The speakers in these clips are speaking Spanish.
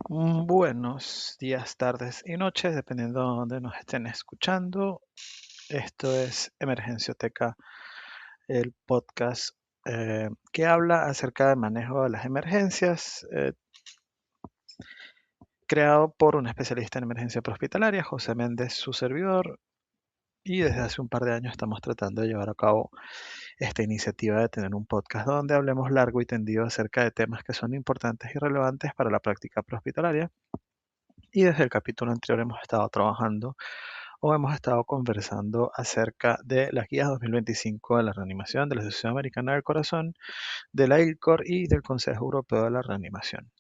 Buenos días, tardes y noches, dependiendo de dónde nos estén escuchando. Esto es Emergencioteca, el podcast que habla acerca del manejo de las emergencias, creado por un especialista en emergencia prehospitalaria, José Méndez, su servidor, y desde hace un par de años estamos tratando de llevar a cabo esta iniciativa de tener un podcast donde hablemos largo y tendido acerca de temas que son importantes y relevantes para la práctica prehospitalaria. Y desde el capítulo anterior hemos estado trabajando o hemos estado conversando acerca de las guías 2025 de la reanimación de la Asociación Americana del Corazón, de la ILCOR y del Consejo Europeo de la Reanimación.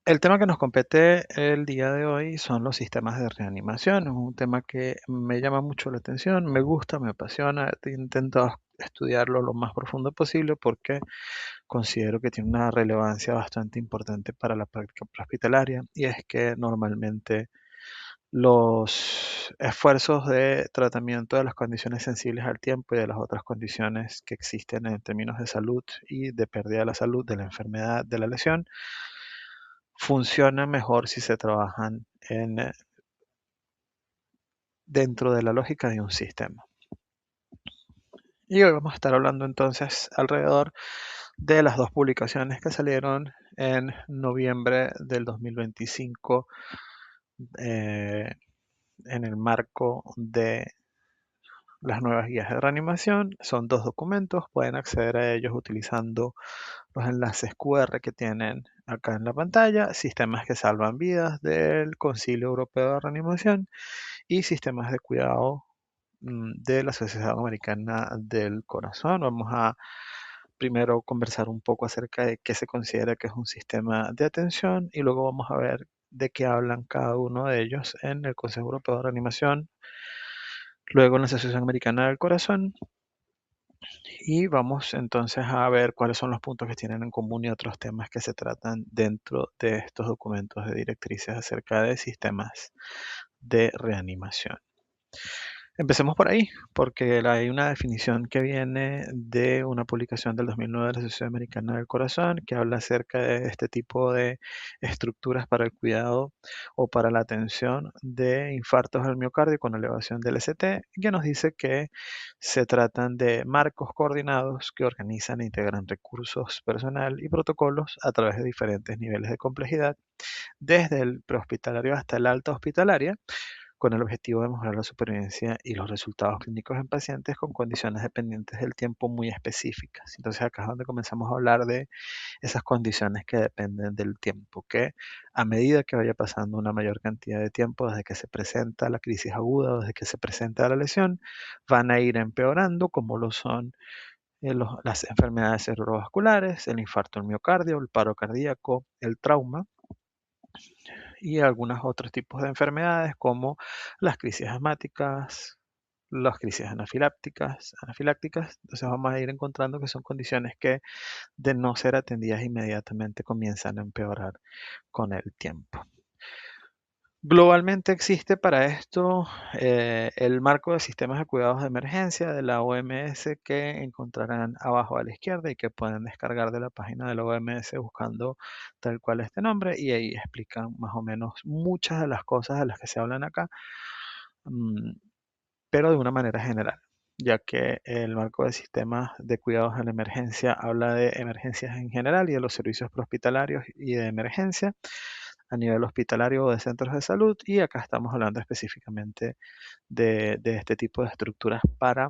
El tema que nos compete el día de hoy son los sistemas de reanimación. Es un tema que me llama mucho la atención, me gusta, me apasiona. Intento estudiarlo lo más profundo posible porque considero que tiene una relevancia bastante importante para la práctica hospitalaria, y es que normalmente los esfuerzos de tratamiento de las condiciones sensibles al tiempo y de las otras condiciones que existen en términos de salud y de pérdida de la salud, de la enfermedad, de la lesión, funcionan mejor si se trabajan dentro de la lógica de un sistema. Y hoy vamos a estar hablando entonces alrededor de las dos publicaciones que salieron en noviembre del 2025, eh, en el marco de las nuevas guías de reanimación. Son dos documentos, pueden acceder a ellos utilizando los enlaces QR que tienen acá en la pantalla: Sistemas que salvan vidas del Concilio Europeo de Reanimación y Sistemas de cuidado de la Asociación Americana del Corazón. Vamos a primero conversar un poco acerca de qué se considera que es un sistema de atención, y luego vamos a ver de qué hablan cada uno de ellos en el Consejo Europeo de Reanimación, luego en la Asociación Americana del Corazón, y vamos entonces a ver cuáles son los puntos que tienen en común y otros temas que se tratan dentro de estos documentos de directrices acerca de sistemas de reanimación. Empecemos por ahí, porque hay una definición que viene de una publicación del 2009 de la Asociación Americana del Corazón, que habla acerca de este tipo de estructuras para el cuidado o para la atención de infartos al miocardio con elevación del ST, que nos dice que se tratan de marcos coordinados que organizan e integran recursos, personal y protocolos a través de diferentes niveles de complejidad, desde el prehospitalario hasta el alta hospitalaria, con el objetivo de mejorar la supervivencia y los resultados clínicos en pacientes con condiciones dependientes del tiempo muy específicas. Entonces acá es donde comenzamos a hablar de esas condiciones que dependen del tiempo, que a medida que vaya pasando una mayor cantidad de tiempo desde que se presenta la crisis aguda o desde que se presenta la lesión, van a ir empeorando, como lo son las enfermedades cerebrovasculares, el infarto al miocardio, el paro cardíaco, el trauma y algunos otros tipos de enfermedades como las crisis asmáticas, las crisis anafilácticas. Entonces vamos a ir encontrando que son condiciones que, de no ser atendidas inmediatamente, comienzan a empeorar con el tiempo. Globalmente existe para esto el marco de sistemas de cuidados de emergencia de la OMS, que encontrarán abajo a la izquierda y que pueden descargar de la página de la OMS buscando tal cual este nombre, y ahí explican más o menos muchas de las cosas de las que se hablan acá, mm, pero de una manera general, ya que el marco de sistemas de cuidados de la emergencia habla de emergencias en general y de los servicios prehospitalarios y de emergencia a nivel hospitalario o de centros de salud, y acá estamos hablando específicamente de este tipo de estructuras para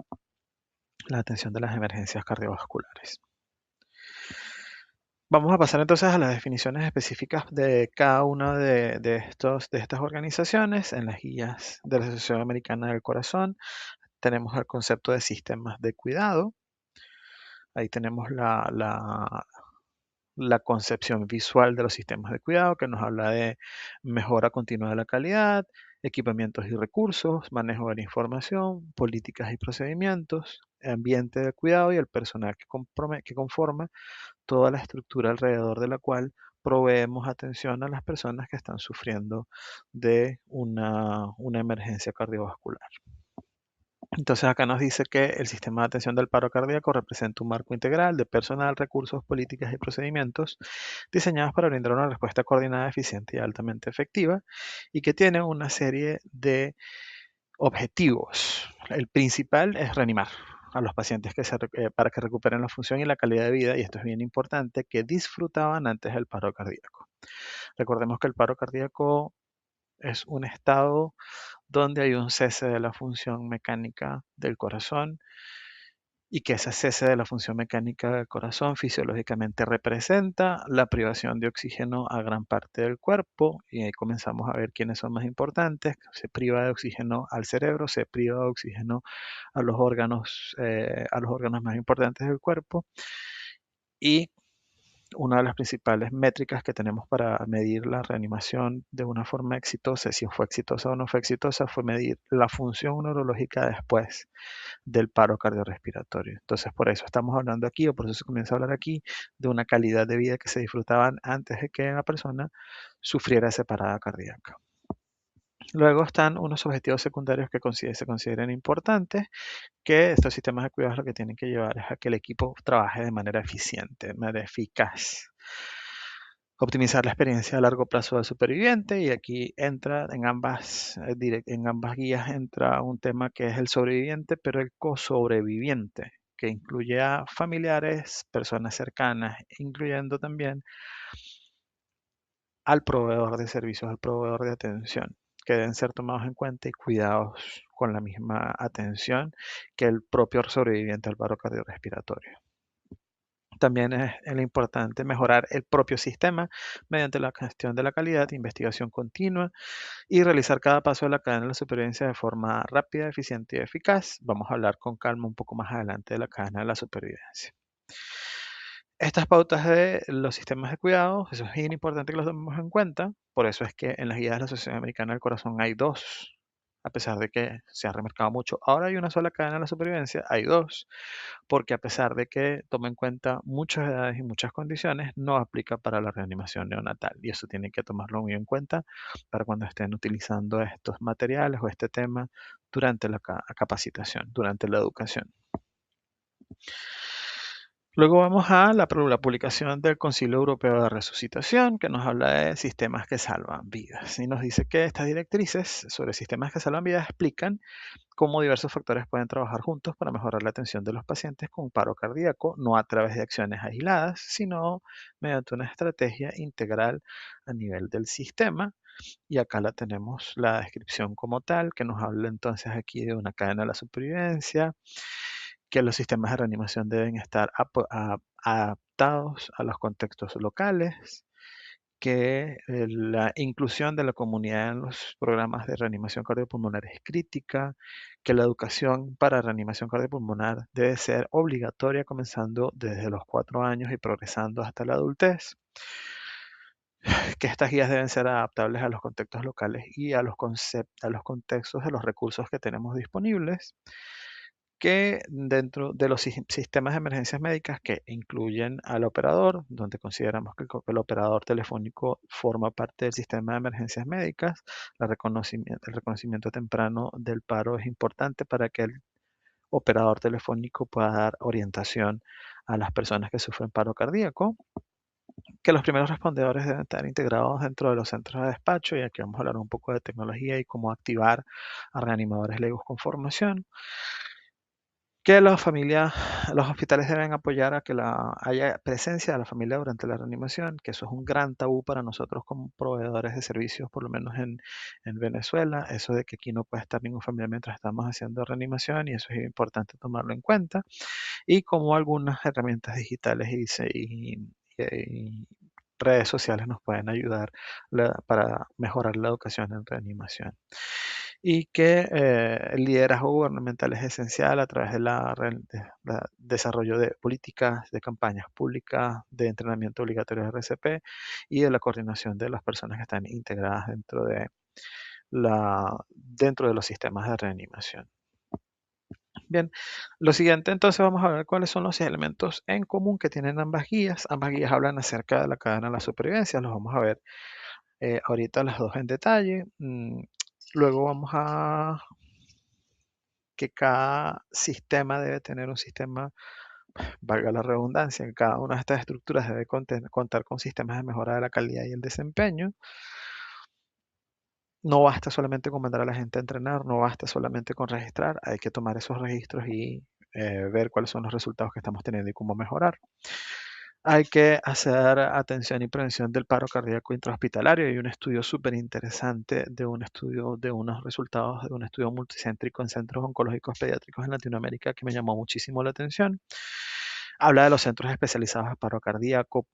la atención de las emergencias cardiovasculares. Vamos a pasar entonces a las definiciones específicas de cada una de estas organizaciones. En las guías de la Asociación Americana del Corazón tenemos el concepto de sistemas de cuidado. Ahí tenemos la concepción visual de los sistemas de cuidado, que nos habla de mejora continua de la calidad, equipamientos y recursos, manejo de la información, políticas y procedimientos, ambiente de cuidado y el personal que conforma toda la estructura alrededor de la cual proveemos atención a las personas que están sufriendo de una emergencia cardiovascular. Entonces acá nos dice que el sistema de atención del paro cardíaco representa un marco integral de personal, recursos, políticas y procedimientos diseñados para brindar una respuesta coordinada, eficiente y altamente efectiva, y que tiene una serie de objetivos. El principal es reanimar a los pacientes para que recuperen la función y la calidad de vida, y esto es bien importante, que disfrutaban antes del paro cardíaco. Recordemos que el paro cardíaco es un estado donde hay un cese de la función mecánica del corazón y que ese cese de la función mecánica del corazón fisiológicamente representa la privación de oxígeno a gran parte del cuerpo, y ahí comenzamos a ver quiénes son más importantes. Se priva de oxígeno al cerebro, se priva de oxígeno a los órganos más importantes del cuerpo, y una de las principales métricas que tenemos para medir la reanimación de una forma exitosa, si fue exitosa o no fue exitosa, fue medir la función neurológica después del paro cardiorrespiratorio. Entonces, por eso estamos hablando aquí, o por eso se comienza a hablar aquí, de una calidad de vida que se disfrutaban antes de que la persona sufriera esa parada cardíaca. Luego están unos objetivos secundarios que se consideran importantes, que estos sistemas de cuidados lo que tienen que llevar es a que el equipo trabaje de manera eficiente, de manera eficaz. Optimizar la experiencia a largo plazo del superviviente, y aquí entra en ambas guías entra un tema que es el sobreviviente, pero el co-sobreviviente, que incluye a familiares, personas cercanas, incluyendo también al proveedor de servicios, al proveedor de atención, que deben ser tomados en cuenta y cuidados con la misma atención que el propio sobreviviente al paro cardiorrespiratorio. También es importante mejorar el propio sistema mediante la gestión de la calidad, investigación continua y realizar cada paso de la cadena de la supervivencia de forma rápida, eficiente y eficaz. Vamos a hablar con calma un poco más adelante de la cadena de la supervivencia. Estas pautas de los sistemas de cuidado, eso es bien importante que los tomemos en cuenta. Por eso es que en las guías de la Asociación Americana del Corazón hay dos, a pesar de que se ha remarcado mucho. Ahora hay una sola cadena de la supervivencia, hay dos, porque a pesar de que toma en cuenta muchas edades y muchas condiciones, no aplica para la reanimación neonatal. Y eso tienen que tomarlo muy en cuenta para cuando estén utilizando estos materiales o este tema durante la capacitación, durante la educación. Luego vamos a la publicación del Concilio Europeo de Resucitación, que nos habla de sistemas que salvan vidas. Y nos dice que estas directrices sobre sistemas que salvan vidas explican cómo diversos factores pueden trabajar juntos para mejorar la atención de los pacientes con paro cardíaco, no a través de acciones aisladas, sino mediante una estrategia integral a nivel del sistema. Y acá la tenemos la descripción como tal, que nos habla entonces aquí de una cadena de la supervivencia, que los sistemas de reanimación deben estar adaptados a los contextos locales, que la inclusión de la comunidad en los programas de reanimación cardiopulmonar es crítica, que la educación para reanimación cardiopulmonar debe ser obligatoria comenzando desde los 4 años y progresando hasta la adultez, que estas guías deben ser adaptables a los contextos locales y a los contextos de los recursos que tenemos disponibles, que dentro de los sistemas de emergencias médicas que incluyen al operador, donde consideramos que el operador telefónico forma parte del sistema de emergencias médicas, el reconocimiento temprano del paro es importante para que el operador telefónico pueda dar orientación a las personas que sufren paro cardíaco, que los primeros respondedores deben estar integrados dentro de los centros de despacho, y aquí vamos a hablar un poco de tecnología y cómo activar a reanimadores legos con formación, que los hospitales deben apoyar a que haya presencia de la familia durante la reanimación, que eso es un gran tabú para nosotros como proveedores de servicios, por lo menos en Venezuela, eso de que aquí no puede estar ningún familiar mientras estamos haciendo reanimación, y eso es importante tomarlo en cuenta, y como algunas herramientas digitales y redes sociales nos pueden ayudar para mejorar la educación en reanimación, y que el liderazgo gubernamental es esencial a través de desarrollo de políticas, de campañas públicas, de entrenamiento obligatorio de RCP y de la coordinación de las personas que están integradas dentro de los sistemas de reanimación. Bien, lo siguiente entonces vamos a ver cuáles son los elementos en común que tienen ambas guías. Ambas guías hablan acerca de la cadena de la supervivencia, los vamos a ver ahorita las dos en detalle. Luego vamos a que cada sistema debe tener un sistema, valga la redundancia, que cada una de estas estructuras debe contar con sistemas de mejora de la calidad y el desempeño. No basta solamente con mandar a la gente a entrenar, no basta solamente con registrar, hay que tomar esos registros y ver cuáles son los resultados que estamos teniendo y cómo mejorar. Hay que hacer atención y prevención del paro cardíaco intrahospitalario. Hay un estudio súper interesante de un estudio, de unos resultados de un estudio multicéntrico en centros oncológicos pediátricos en Latinoamérica que me llamó muchísimo la atención. Habla de los centros especializados en paro cardíaco,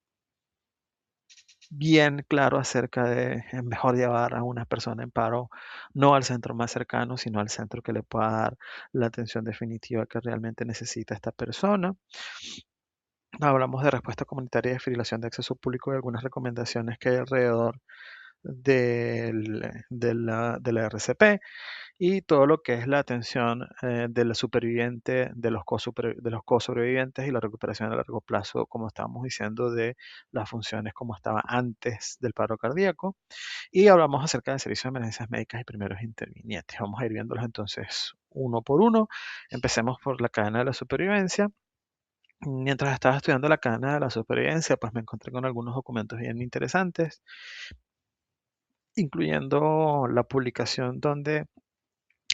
bien claro acerca de es mejor llevar a una persona en paro no al centro más cercano, sino al centro que le pueda dar la atención definitiva que realmente necesita esta persona. Hablamos de respuesta comunitaria y desfibrilación de acceso público y algunas recomendaciones que hay alrededor de la RCP y todo lo que es la atención de la superviviente, de los co-sobrevivientes y la recuperación a largo plazo, como estábamos diciendo, de las funciones como estaba antes del paro cardíaco. Y hablamos acerca del servicio de emergencias médicas y primeros intervinientes. Vamos a ir viéndolos entonces uno por uno. Empecemos por la cadena de la supervivencia. Mientras estaba estudiando la cadena de la supervivencia, pues me encontré con algunos documentos bien interesantes, incluyendo la publicación donde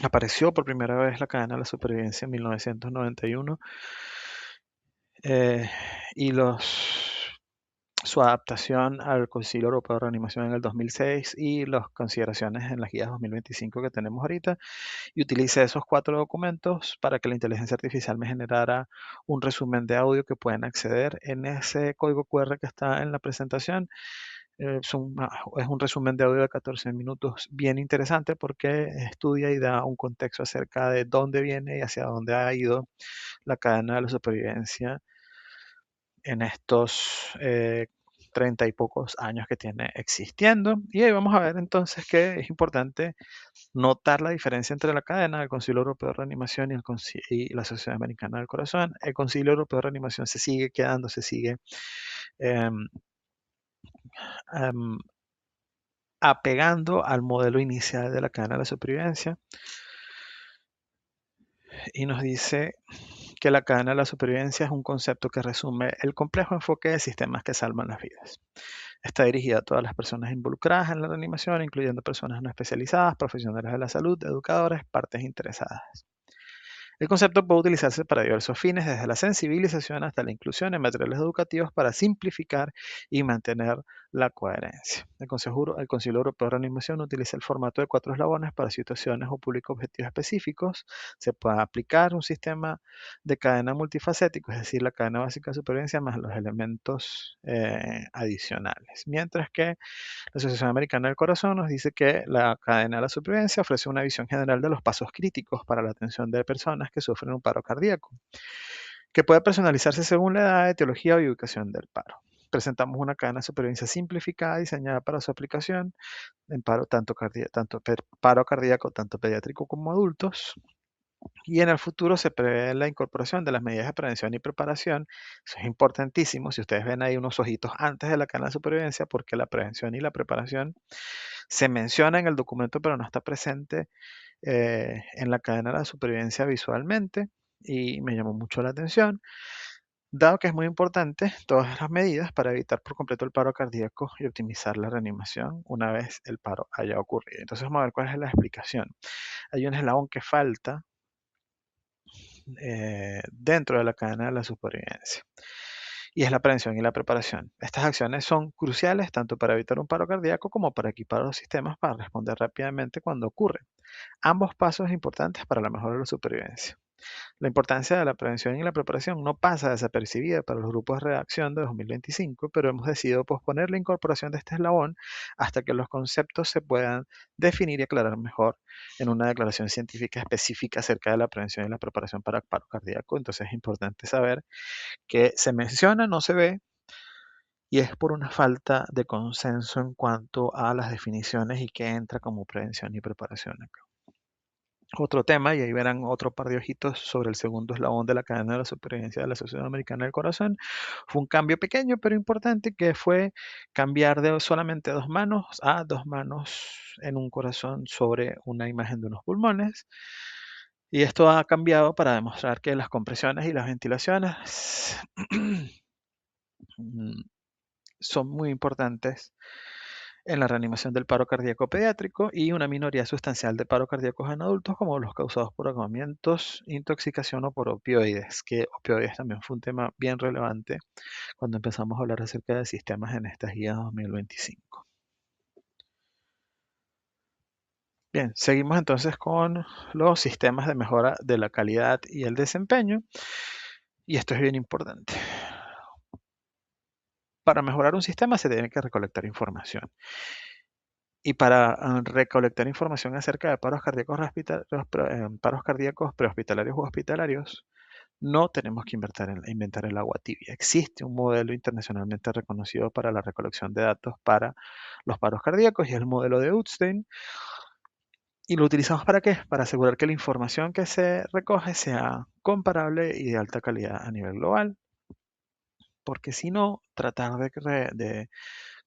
apareció por primera vez la cadena de la supervivencia en 1991 eh, y su adaptación al Concilio Europeo de Reanimación en el 2006 y las consideraciones en las guías 2025 que tenemos ahorita. Y utilicé esos 4 documentos para que la inteligencia artificial me generara un resumen de audio que pueden acceder en ese código QR que está en la presentación. Es un resumen de audio de 14 minutos bien interesante porque estudia y da un contexto acerca de dónde viene y hacia dónde ha ido la cadena de la supervivencia en estos 30 y pocos años que tiene existiendo. Y ahí vamos a ver entonces que es importante notar la diferencia entre la cadena del Concilio Europeo de Reanimación y la Sociedad Americana del Corazón. El Concilio Europeo de Reanimación se sigue quedando, se sigue em, em, apegando al modelo inicial de la cadena de la supervivencia y nos dice que la cadena de la supervivencia es un concepto que resume el complejo enfoque de sistemas que salvan las vidas. Está dirigida a todas las personas involucradas en la reanimación, incluyendo personas no especializadas, profesionales de la salud, educadores, partes interesadas. El concepto puede utilizarse para diversos fines, desde la sensibilización hasta la inclusión en materiales educativos para simplificar y mantener la coherencia. El Concilio Europeo de Reanimación utiliza el formato de 4 eslabones para situaciones o público objetivos específicos. Se puede aplicar un sistema de cadena multifacético, es decir, la cadena básica de supervivencia más los elementos adicionales. Mientras que la Asociación Americana del Corazón nos dice que la cadena de la supervivencia ofrece una visión general de los pasos críticos para la atención de personas que sufren un paro cardíaco, que puede personalizarse según la edad, etiología y ubicación del paro. Presentamos una cadena de supervivencia simplificada diseñada para su aplicación en paro cardíaco, tanto pediátrico como adultos. Y en el futuro se prevé la incorporación de las medidas de prevención y preparación. Eso es importantísimo. Si ustedes ven ahí unos ojitos antes de la cadena de supervivencia, porque la prevención y la preparación se menciona en el documento, pero no está presente en la cadena de la supervivencia visualmente. Y me llamó mucho la atención, dado que es muy importante todas las medidas para evitar por completo el paro cardíaco y optimizar la reanimación una vez el paro haya ocurrido. Entonces vamos a ver cuál es la explicación. Hay un eslabón que falta dentro de la cadena de la supervivencia. Y es la prevención y la preparación. Estas acciones son cruciales tanto para evitar un paro cardíaco como para equipar los sistemas para responder rápidamente cuando ocurre. Ambos pasos importantes para la mejora de la supervivencia. La importancia de la prevención y la preparación no pasa desapercibida para los grupos de redacción de 2025, pero hemos decidido posponer la incorporación de este eslabón hasta que los conceptos se puedan definir y aclarar mejor en una declaración científica específica acerca de la prevención y la preparación para paro cardíaco. Entonces es importante saber que se menciona, no se ve, y es por una falta de consenso en cuanto a las definiciones y qué entra como prevención y preparación acá. Otro tema, y ahí verán otro par de ojitos sobre el segundo eslabón de la cadena de la supervivencia de la Sociedad Americana del Corazón, fue un cambio pequeño pero importante que fue cambiar de solamente 2 manos a 2 manos en un corazón sobre una imagen de unos pulmones. Y esto ha cambiado para demostrar que las compresiones y las ventilaciones mm, son muy importantes en la reanimación del paro cardíaco pediátrico y una minoría sustancial de paro cardíacos en adultos, como los causados por ahogamientos, intoxicación o por opioides, que opioides también fue un tema bien relevante cuando empezamos a hablar acerca de sistemas en esta guía 2025. Bien, seguimos entonces con los sistemas de mejora de la calidad y el desempeño, y esto es bien importante. Para mejorar un sistema se tiene que recolectar información. Y para recolectar información acerca de paros cardíacos, paros cardíacos prehospitalarios u hospitalarios, no tenemos que inventar el agua tibia. Existe un modelo internacionalmente reconocido para la recolección de datos para los paros cardíacos y es el modelo de Utstein. ¿Y lo utilizamos para qué? Para asegurar que la información que se recoge sea comparable y de alta calidad a nivel global. Porque si no, tratar de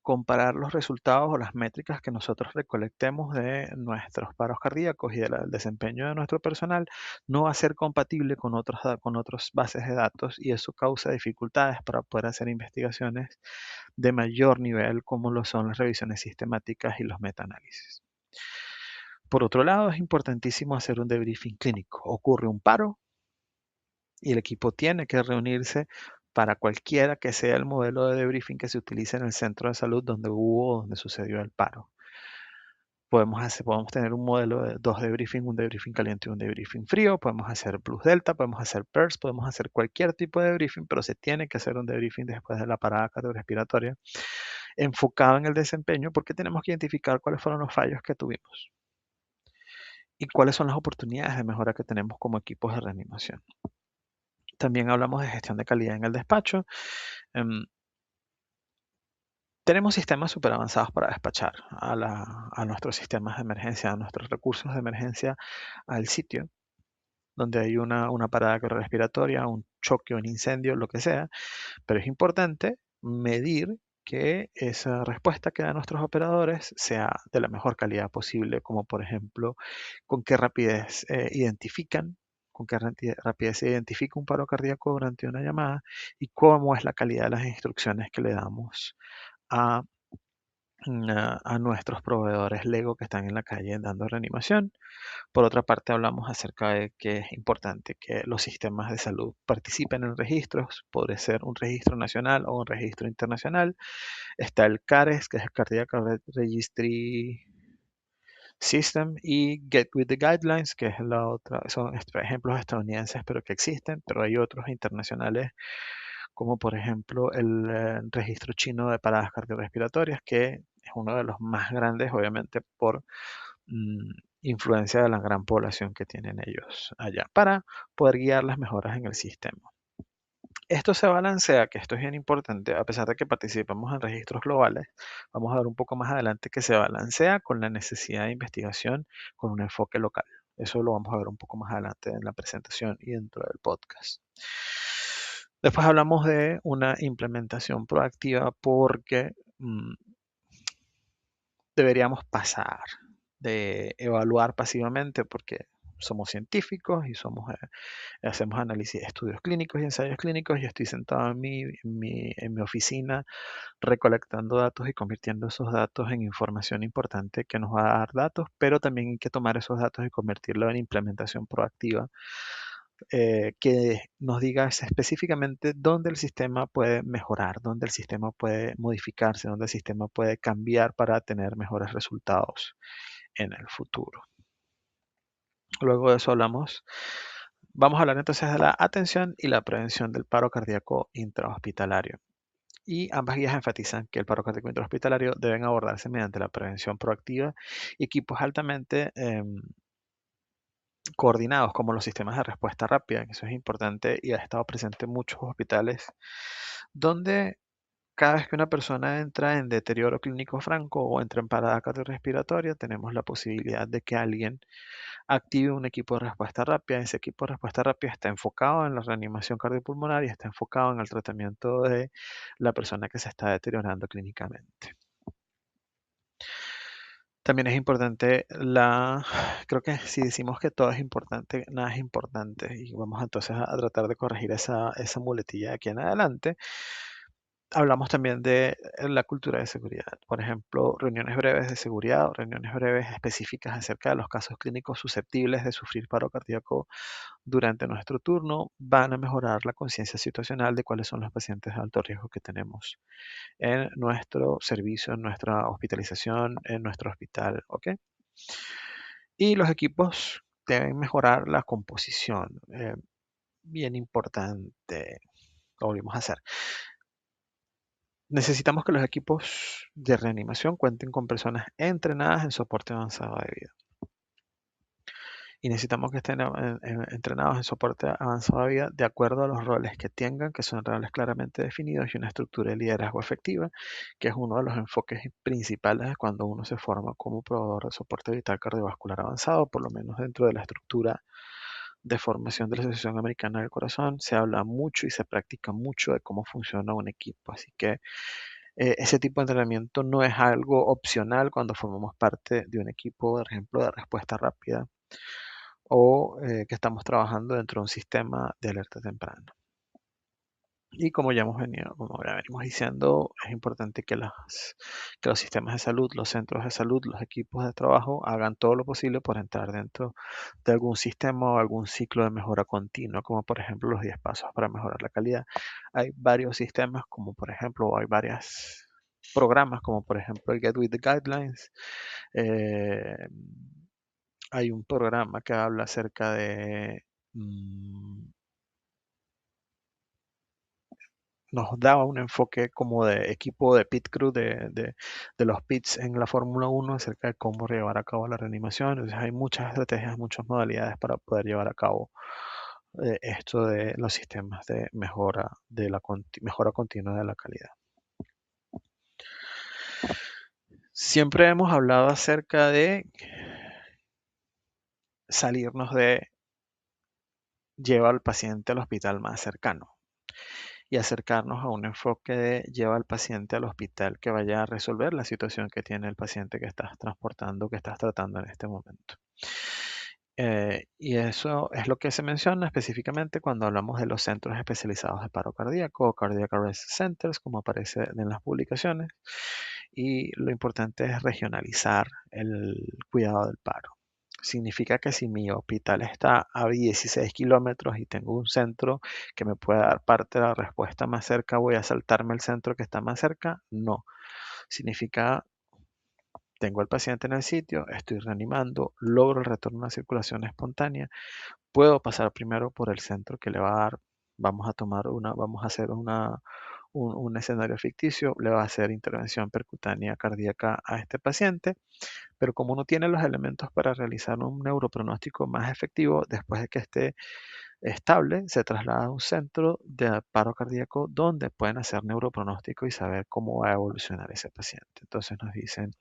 comparar los resultados o las métricas que nosotros recolectemos de nuestros paros cardíacos y del desempeño de nuestro personal no va a ser compatible con otras bases de datos y eso causa dificultades para poder hacer investigaciones de mayor nivel como lo son las revisiones sistemáticas y los metaanálisis. Por otro lado, es importantísimo hacer un debriefing clínico. Ocurre un paro y el equipo tiene que reunirse para cualquiera que sea el modelo de debriefing que se utilice en el centro de salud donde sucedió el paro. Podemos tener un modelo de dos debriefing, un debriefing caliente y un debriefing frío, podemos hacer plus delta, podemos hacer PERS, podemos hacer cualquier tipo de debriefing, pero se tiene que hacer un debriefing después de la parada cardiorrespiratoria enfocado en el desempeño porque tenemos que identificar cuáles fueron los fallos que tuvimos y cuáles son las oportunidades de mejora que tenemos como equipos de reanimación. También hablamos de gestión de calidad en el despacho. Em, Tenemos sistemas súper avanzados para despachar a nuestros sistemas de emergencia, a nuestros recursos de emergencia al sitio donde hay una parada cardiorrespiratoria, un choque, un incendio, lo que sea, pero es importante medir que esa respuesta que dan nuestros operadores sea de la mejor calidad posible, como por ejemplo, con qué rapidez con qué rapidez se identifica un paro cardíaco durante una llamada y cómo es la calidad de las instrucciones que le damos a a nuestros proveedores Lego que están en la calle dando reanimación. Por otra parte, hablamos acerca de que es importante que los sistemas de salud participen en registros, puede ser un registro nacional o un registro internacional. Está el CARES, que es el Cardiac Registry System, y Get with the Guidelines, que es la otra, son ejemplos estadounidenses, pero que existen, pero hay otros internacionales, como por ejemplo el registro chino de paradas cardiorrespiratorias, que es uno de los más grandes, obviamente, por mm, influencia de la gran población que tienen ellos allá, para poder guiar las mejoras en el sistema. Esto se balancea, que esto es bien importante, a pesar de que participamos en registros globales, vamos a ver un poco más adelante que se balancea con la necesidad de investigación con un enfoque local. Eso lo vamos a ver un poco más adelante en la presentación y dentro del podcast. Después hablamos de una implementación proactiva porque deberíamos pasar de evaluar pasivamente porque somos científicos y hacemos análisis, estudios clínicos y ensayos clínicos. Yo estoy sentado en mi oficina recolectando datos y convirtiendo esos datos en información importante que nos va a dar datos, pero también hay que tomar esos datos y convertirlo en implementación proactiva que nos diga específicamente dónde el sistema puede mejorar, dónde el sistema puede modificarse, dónde el sistema puede cambiar para tener mejores resultados en el futuro. Luego de eso vamos a hablar entonces de la atención y la prevención del paro cardíaco intrahospitalario. Y ambas guías enfatizan que el paro cardíaco intrahospitalario deben abordarse mediante la prevención proactiva y equipos altamente coordinados como los sistemas de respuesta rápida, que eso es importante y ha estado presente en muchos hospitales donde cada vez que una persona entra en deterioro clínico franco o entra en parada cardiorrespiratoria, tenemos la posibilidad de que alguien active un equipo de respuesta rápida. Ese equipo de respuesta rápida está enfocado en la reanimación cardiopulmonar y está enfocado en el tratamiento de la persona que se está deteriorando clínicamente. También es importante creo que si decimos que todo es importante, nada es importante. Y vamos entonces a tratar de corregir esa muletilla de aquí en adelante. Hablamos también de la cultura de seguridad. Por ejemplo, reuniones breves de seguridad o reuniones breves específicas acerca de los casos clínicos susceptibles de sufrir paro cardíaco durante nuestro turno van a mejorar la conciencia situacional de cuáles son los pacientes de alto riesgo que tenemos en nuestro servicio, en nuestra hospitalización, en nuestro hospital, ¿ok? Y los equipos deben mejorar la composición. Bien importante, lo volvimos a hacer. Necesitamos que los equipos de reanimación cuenten con personas entrenadas en soporte avanzado de vida. Y necesitamos que estén entrenados en soporte avanzado de vida de acuerdo a los roles que tengan, que son roles claramente definidos y una estructura de liderazgo efectiva, que es uno de los enfoques principales cuando uno se forma como proveedor de soporte vital cardiovascular avanzado, por lo menos dentro de la estructura de formación de la Asociación Americana del Corazón, se habla mucho y se practica mucho de cómo funciona un equipo. Así que ese tipo de entrenamiento no es algo opcional cuando formamos parte de un equipo, por ejemplo, de respuesta rápida o que estamos trabajando dentro de un sistema de alerta temprana. Y como ya venimos diciendo, es importante que los sistemas de salud, los centros de salud, los equipos de trabajo hagan todo lo posible por entrar dentro de algún sistema o algún ciclo de mejora continua, como por ejemplo los 10 pasos para mejorar la calidad. Hay varios sistemas, como por ejemplo, hay varios programas, como por ejemplo el Get With The Guidelines. eh, Hay un programa que habla acerca de nos daba un enfoque como de equipo de pit crew de los pits en la Fórmula 1 acerca de cómo llevar a cabo la reanimación. Entonces hay muchas estrategias, muchas modalidades para poder llevar a cabo esto de los sistemas de mejora, mejora continua de la calidad. Siempre hemos hablado acerca de salirnos de llevar al paciente al hospital más cercano y acercarnos a un enfoque de lleva al paciente al hospital que vaya a resolver la situación que tiene el paciente que estás transportando, que estás tratando en este momento. Y eso es lo que se menciona específicamente cuando hablamos de los centros especializados de paro cardíaco o cardiac arrest centers, como aparece en las publicaciones. Y lo importante es regionalizar el cuidado del paro. Significa que si mi hospital está a 16 kilómetros y tengo un centro que me puede dar parte de la respuesta más cerca, ¿voy a saltarme el centro que está más cerca? No. Significa, tengo al paciente en el sitio, estoy reanimando, logro el retorno a la circulación espontánea, puedo pasar primero por el centro que le va a dar, vamos a hacer un escenario ficticio, le va a hacer intervención percutánea cardíaca a este paciente, pero como no tiene los elementos para realizar un neuropronóstico más efectivo, después de que esté estable, se traslada a un centro de paro cardíaco donde pueden hacer neuropronóstico y saber cómo va a evolucionar ese paciente. Entonces nos dicen,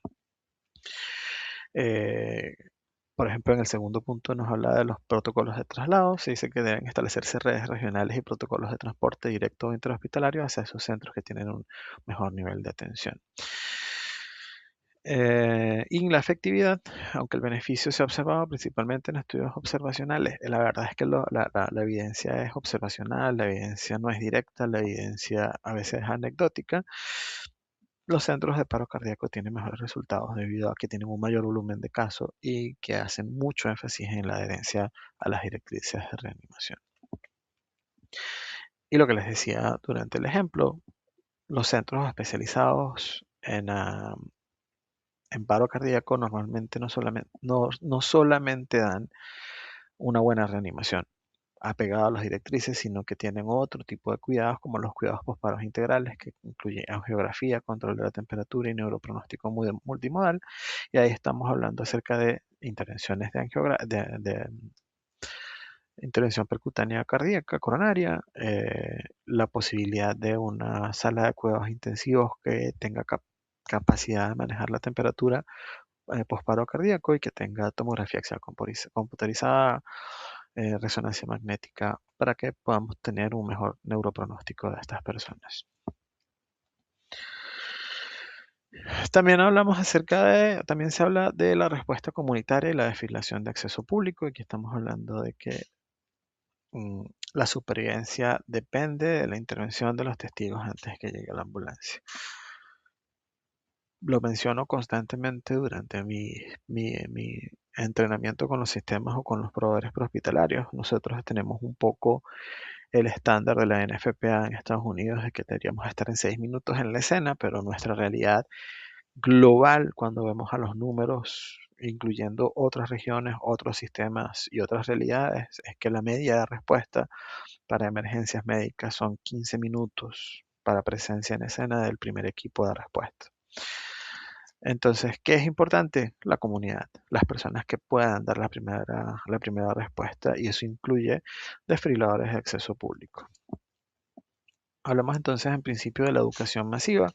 eh, por ejemplo, en el segundo punto nos habla de los protocolos de traslado. Se dice que deben establecerse redes regionales y protocolos de transporte directo o interhospitalario hacia esos centros que tienen un mejor nivel de atención. Y la efectividad, aunque el beneficio se ha observado principalmente en estudios observacionales, la verdad es que la evidencia es observacional, la evidencia no es directa, la evidencia a veces es anecdótica. Los centros de paro cardíaco tienen mejores resultados debido a que tienen un mayor volumen de casos y que hacen mucho énfasis en la adherencia a las directrices de reanimación. Y lo que les decía durante el ejemplo, los centros especializados en paro cardíaco normalmente no solamente dan una buena reanimación apegada a las directrices, sino que tienen otro tipo de cuidados como los cuidados postparos integrales, que incluyen angiografía, control de la temperatura y neuropronóstico multimodal. Y ahí estamos hablando acerca de intervenciones de intervención percutánea cardíaca, coronaria, la posibilidad de una sala de cuidados intensivos que tenga capacidad de manejar la temperatura posparo cardíaco y que tenga tomografía axial computarizada, resonancia magnética, para que podamos tener un mejor neuropronóstico de estas personas. También hablamos también se habla de la respuesta comunitaria y la desfilación de acceso público. Aquí estamos hablando de que mm, la supervivencia depende de la intervención de los testigos antes que llegue la ambulancia. Lo menciono constantemente durante mi entrenamiento con los sistemas o con los proveedores prehospitalarios. Nosotros tenemos un poco el estándar de la NFPA en Estados Unidos de que deberíamos estar en 6 minutos en la escena, pero nuestra realidad global, cuando vemos a los números, incluyendo otras regiones, otros sistemas y otras realidades, es que la media de respuesta para emergencias médicas son 15 minutos para presencia en escena del primer equipo de respuesta. Entonces, ¿qué es importante? La comunidad, las personas que puedan dar la primera respuesta, y eso incluye desfibriladores de acceso público. Hablamos entonces en principio de la educación masiva.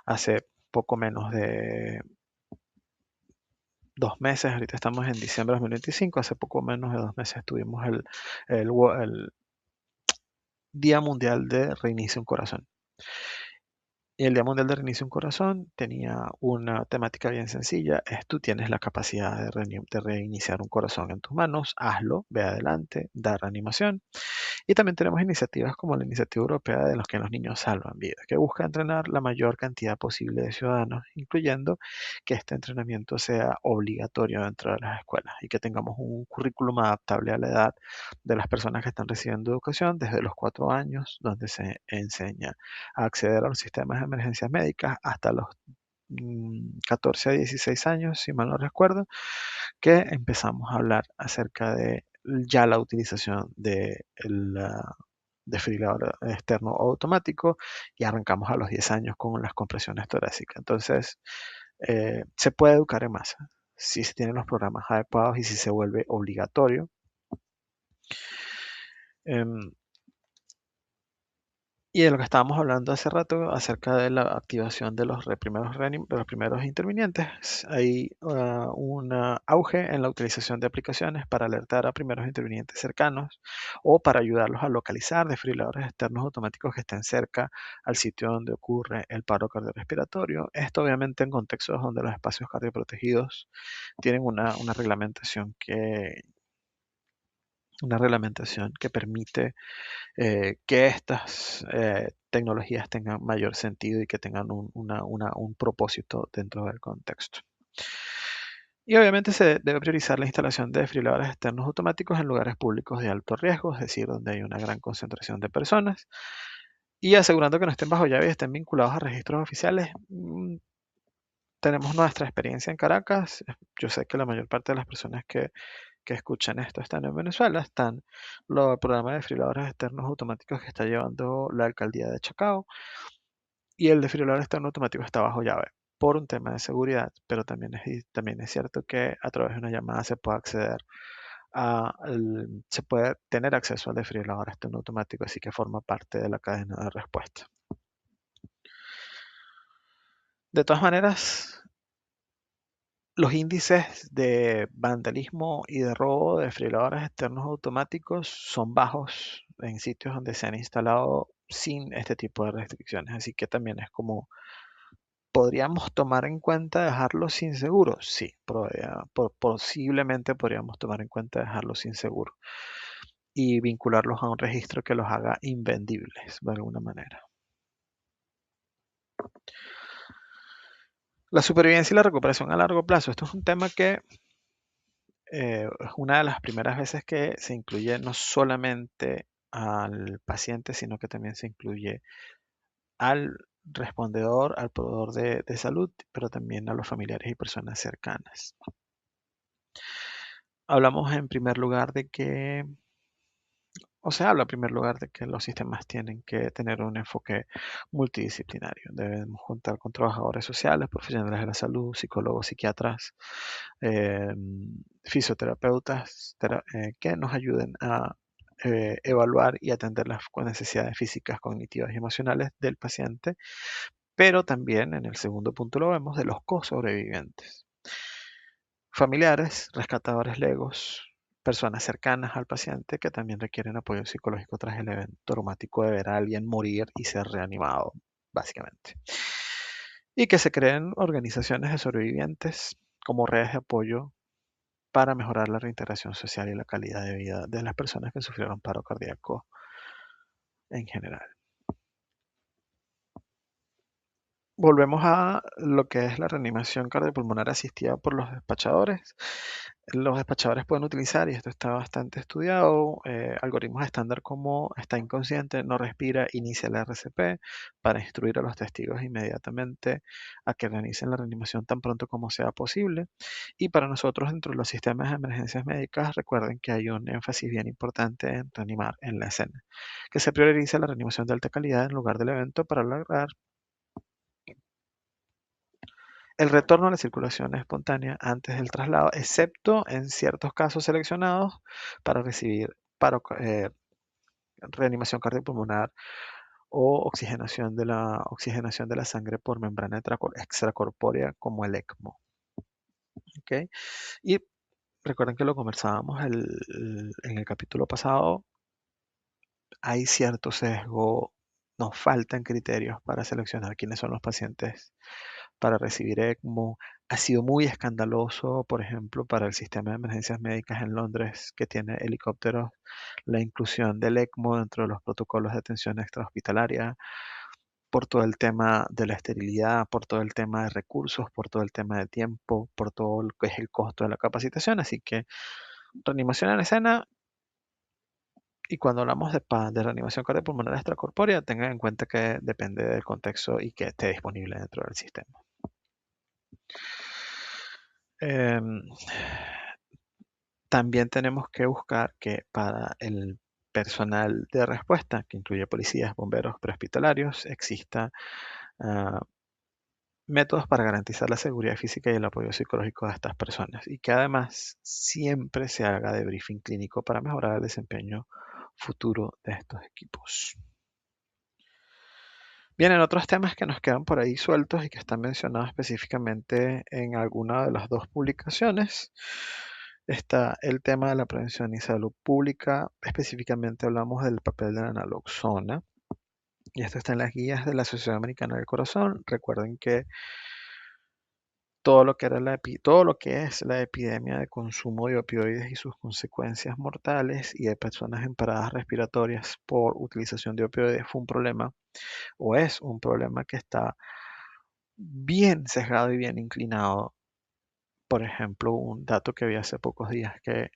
Hace poco menos de 2 meses, ahorita estamos en diciembre de 2025, hace poco menos de 2 meses tuvimos el Día Mundial de Reinicio un Corazón. Y el Día Mundial de Reinicio un Corazón tenía una temática bien sencilla, es tú tienes la capacidad de reiniciar un corazón en tus manos, hazlo, ve adelante, da reanimación. Y también tenemos iniciativas como la Iniciativa Europea de los que los niños salvan vidas, que busca entrenar la mayor cantidad posible de ciudadanos, incluyendo que este entrenamiento sea obligatorio dentro de las escuelas y que tengamos un currículum adaptable a la edad de las personas que están recibiendo educación desde los 4 años, donde se enseña a acceder a los sistemas de emergencias médicas hasta los 14 a 16 años, si mal no recuerdo, que empezamos a hablar acerca de ya la utilización de desfibrilador externo automático y arrancamos a los 10 años con las compresiones torácicas. Entonces, se puede educar en masa si se tienen los programas adecuados y si se vuelve obligatorio. Em, Y de lo que estábamos hablando hace rato acerca de la activación de los primeros intervinientes, hay un auge en la utilización de aplicaciones para alertar a primeros intervinientes cercanos o para ayudarlos a localizar desfibriladores externos automáticos que estén cerca al sitio donde ocurre el paro cardiorrespiratorio. Esto obviamente en contextos donde los espacios cardioprotegidos tienen una reglamentación que permite que estas tecnologías tengan mayor sentido y que tengan un propósito dentro del contexto. Y obviamente se debe priorizar la instalación de desfibriladores externos automáticos en lugares públicos de alto riesgo, es decir, donde hay una gran concentración de personas, y asegurando que no estén bajo llave y estén vinculados a registros oficiales. Tenemos nuestra experiencia en Caracas. Yo sé que la mayor parte de las personas que escuchan esto están en Venezuela, están los programas de desfibriladores externos automáticos que está llevando la alcaldía de Chacao, y el desfibrilador externo automático está bajo llave por un tema de seguridad, pero también es cierto que a través de una llamada se puede tener acceso al desfibrilador externo automático, así que forma parte de la cadena de respuesta. De todas maneras, los índices de vandalismo y de robo de desfibriladores externos automáticos son bajos en sitios donde se han instalado sin este tipo de restricciones, así que también es como, ¿podríamos tomar en cuenta dejarlos sin seguro? Sí, posiblemente podríamos tomar en cuenta dejarlos sin seguro y vincularlos a un registro que los haga invendibles de alguna manera. La supervivencia y la recuperación a largo plazo. Esto es un tema que es una de las primeras veces que se incluye no solamente al paciente, sino que también se incluye al respondedor, al proveedor de salud, pero también a los familiares y personas cercanas. Hablamos en primer lugar de que, o se habla en primer lugar de que los sistemas tienen que tener un enfoque multidisciplinario. Debemos contar con trabajadores sociales, profesionales de la salud, psicólogos, psiquiatras, eh, fisioterapeutas que nos ayuden a evaluar y atender las necesidades físicas, cognitivas y emocionales del paciente, pero también en el segundo punto lo vemos de los co-sobrevivientes. Familiares, rescatadores legos, personas cercanas al paciente que también requieren apoyo psicológico tras el evento traumático de ver a alguien morir y ser reanimado, básicamente. y que se creen organizaciones de sobrevivientes como redes de apoyo para mejorar la reintegración social y la calidad de vida de las personas que sufrieron paro cardíaco en general. Volvemos a lo que es la reanimación cardiopulmonar asistida por los despachadores. Los despachadores pueden utilizar, y esto está bastante estudiado, algoritmos estándar como está inconsciente, no respira, inicia la RCP para instruir a los testigos inmediatamente a que realicen la reanimación tan pronto como sea posible. Y para nosotros, dentro de los sistemas de emergencias médicas, recuerden que hay un énfasis bien importante en reanimar en la escena, que se prioriza la reanimación de alta calidad en lugar del evento para lograr el retorno a la circulación espontánea antes del traslado, excepto en ciertos casos seleccionados para recibir reanimación cardiopulmonar o oxigenación de la sangre por membrana extracorpórea como el ECMO. ¿Ok? Y recuerden que lo conversábamos en el capítulo pasado, hay cierto sesgo, nos faltan criterios para seleccionar quiénes son los pacientes para recibir ECMO. Ha sido muy escandaloso, por ejemplo, para el sistema de emergencias médicas en Londres, que tiene helicópteros, la inclusión del ECMO dentro de los protocolos de atención extrahospitalaria, por todo el tema de la esterilidad, por todo el tema de recursos, por todo el tema de tiempo, por todo lo que es el costo de la capacitación. Así que reanimación en escena. Y cuando hablamos de reanimación cardiopulmonar extracorpórea, tengan en cuenta que depende del contexto y que esté disponible dentro del sistema. Em, También tenemos que buscar que para el personal de respuesta, que incluye policías, bomberos, prehospitalarios, exista métodos para garantizar la seguridad física y el apoyo psicológico de estas personas y que además siempre se haga de briefing clínico para mejorar el desempeño futuro de estos equipos. Vienen otros temas que nos quedan por ahí sueltos y que están mencionados específicamente en alguna de las dos publicaciones. Está el tema de la prevención y salud pública. Específicamente hablamos del papel de la naloxona. Y esto está en las guías de la Sociedad Americana del Corazón. Recuerden que todo lo que era todo lo que es la epidemia de consumo de opioides y sus consecuencias mortales y de personas en paradas respiratorias por utilización de opioides fue un problema o es un problema que está bien sesgado y bien inclinado. Por ejemplo, un dato que vi hace pocos días que